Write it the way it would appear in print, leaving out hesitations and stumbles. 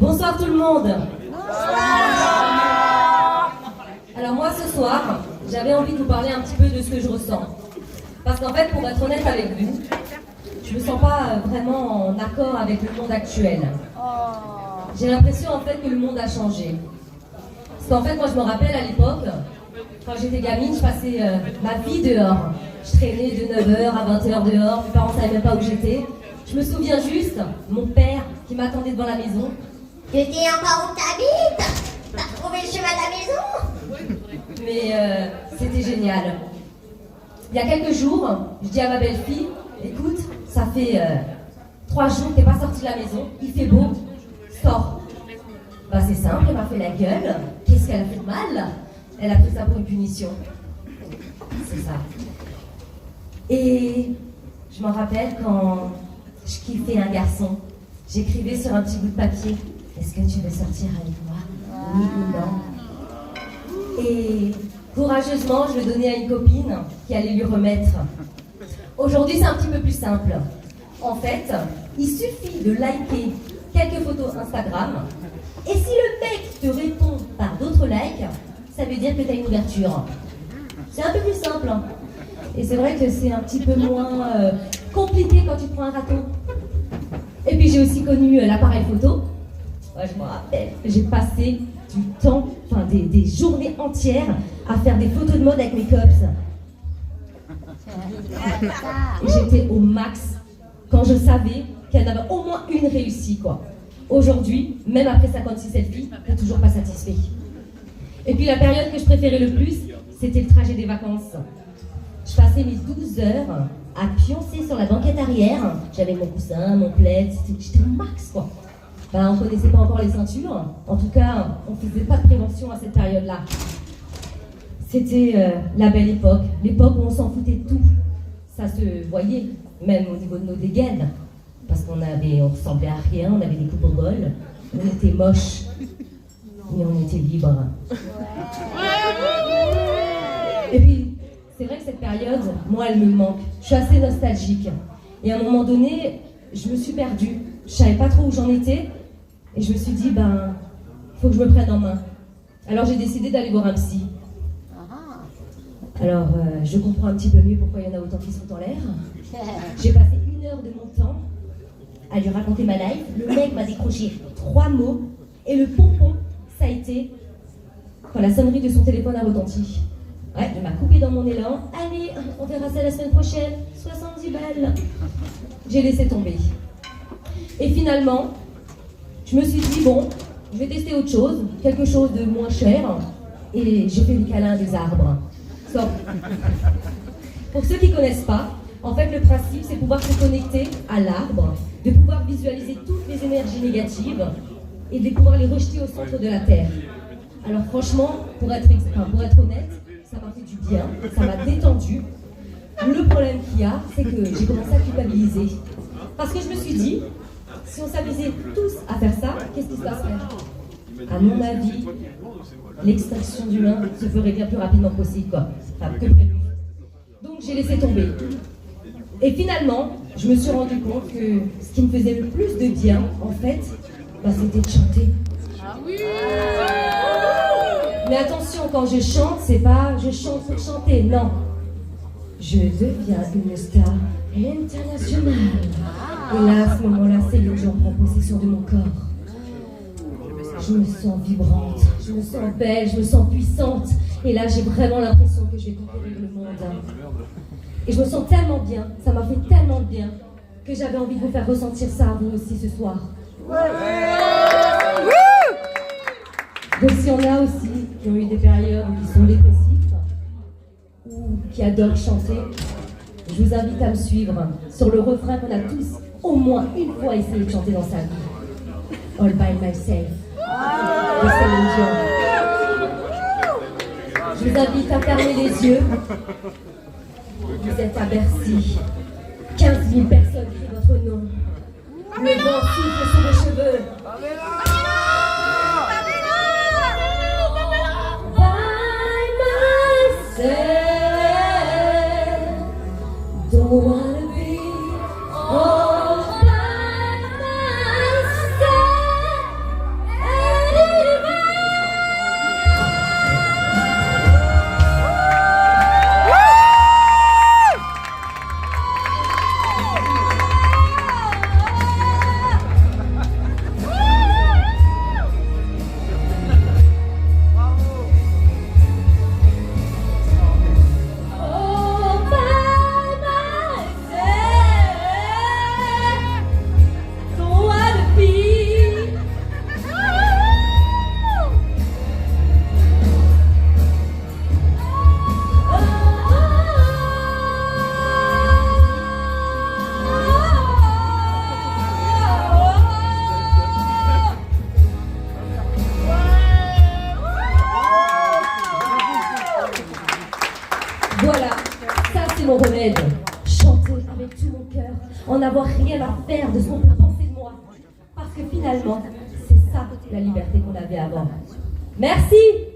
Bonsoir tout le monde. Alors moi ce soir, j'avais envie de vous parler un petit peu de ce que je ressens. Parce qu'en fait, pour être honnête avec vous, je me sens pas vraiment en accord avec le monde actuel. J'ai l'impression en fait que le monde a changé. Parce qu'en fait, moi je me rappelle à l'époque, quand j'étais gamine, je passais ma vie dehors. Je traînais de 9h à 20h dehors, mes parents ne savaient même pas où j'étais. Je me souviens juste, mon père qui m'attendait devant la maison. Tu dis encore où t'habites? T'as trouvé le chemin de la maison? Mais c'était génial. Il y a quelques jours, je dis à ma belle-fille, écoute, ça fait 3 jours que t'es pas sortie de la maison, il fait beau, sors. Bah c'est simple, elle m'a fait la gueule. Qu'est-ce qu'elle a fait de mal? Elle a pris ça pour une punition. C'est ça. Et je m'en rappelle quand je kiffais un garçon, j'écrivais sur un petit bout de papier, est-ce que tu veux sortir avec moi? Oui ou non? Et courageusement, je le donnais à une copine qui allait lui remettre. Aujourd'hui, c'est un petit peu plus simple. En fait, il suffit de liker quelques photos Instagram, et si le mec te répond par d'autres likes, ça veut dire que tu as une ouverture. C'est un peu plus simple. Et c'est vrai que c'est un petit peu moins compliqué quand tu prends un râteau. Et puis j'ai aussi connu l'appareil photo. Ouais, je me rappelle, j'ai passé du temps, enfin des journées entières à faire des photos de mode avec mes cops. Et j'étais au max quand je savais qu'il y en avait au moins une réussie, quoi. Aujourd'hui, même après 56 selfies, t'es toujours pas satisfait. Et puis la période que je préférais le plus, c'était le trajet des vacances. Je passais mes 12 heures à pioncer sur la banquette arrière. J'avais mon coussin, mon plaid, j'étais au max, quoi. Ben, on connaissait pas encore les ceintures. En tout cas, on faisait pas de prévention à cette période-là. C'était la belle époque, l'époque où on s'en foutait de tout. Ça se voyait, même au niveau de nos dégaines. Parce qu'on ressemblait à rien, on avait des coupes au bol, on était moches, mais on était libres. Et puis, c'est vrai que cette période, moi, elle me manque. Je suis assez nostalgique. Et à un moment donné, je me suis perdue. Je savais pas trop où j'en étais. Et je me suis dit, ben, faut que je me prenne en main. Alors j'ai décidé d'aller voir un psy. Alors, je comprends un petit peu mieux pourquoi il y en a autant qui sont en l'air. J'ai passé 1 heure de mon temps à lui raconter ma life. Le mec m'a décroché 3 mots. Et le pompon, ça a été quand la sonnerie de son téléphone a retenti. Ouais, il m'a coupé dans mon élan. Allez, on verra ça la semaine prochaine. 70 balles. J'ai laissé tomber. Et finalement, je me suis dit, bon, je vais tester autre chose, quelque chose de moins cher. Et j'ai fait des câlins des arbres. Stop. Pour ceux qui ne connaissent pas, en fait, le principe, c'est pouvoir se connecter à l'arbre, de pouvoir visualiser toutes les énergies négatives et de pouvoir les rejeter au centre de la Terre. Alors franchement, pour être honnête, ça m'a fait du bien, ça m'a détendu. Le problème qu'il y a, c'est que j'ai commencé à culpabiliser. Parce que je me suis dit, si on s'amusait tous à faire ça, qu'est-ce qui se passerait? À mon avis, l'extinction d'humains se ferait bien plus rapidement possible, quoi. Enfin, que prévu. Donc j'ai laissé tomber. Et finalement, je me suis rendu compte que ce qui me faisait le plus de bien, en fait, c'était de chanter. Mais attention, quand je chante, c'est pas je chante pour chanter, non. Je deviens une star internationale. Et là, à ce moment-là, c'est là que j'en prends possession de mon corps. Je me sens vibrante, je me sens belle, je me sens puissante. Et là, j'ai vraiment l'impression que je vais conquérir le monde. Et je me sens tellement bien, ça m'a fait tellement de bien, que j'avais envie de vous faire ressentir ça à vous aussi ce soir. Donc s'il y en a aussi qui ont eu des périodes où ils sont dépressifs ou qui adorent chanter, je vous invite à me suivre sur le refrain qu'on a tous au moins une fois essayé de chanter dans sa vie. All by myself. De Céline Dion. Je vous invite à fermer les yeux. Vous êtes à Bercy. 15 000 personnes crient votre nom. Le vent souffle sur vos cheveux. Don't wanna be all by myself. n'avoir rien à faire de ce qu'on peut penser de moi. Parce que finalement, c'est ça la liberté qu'on avait avant. Merci!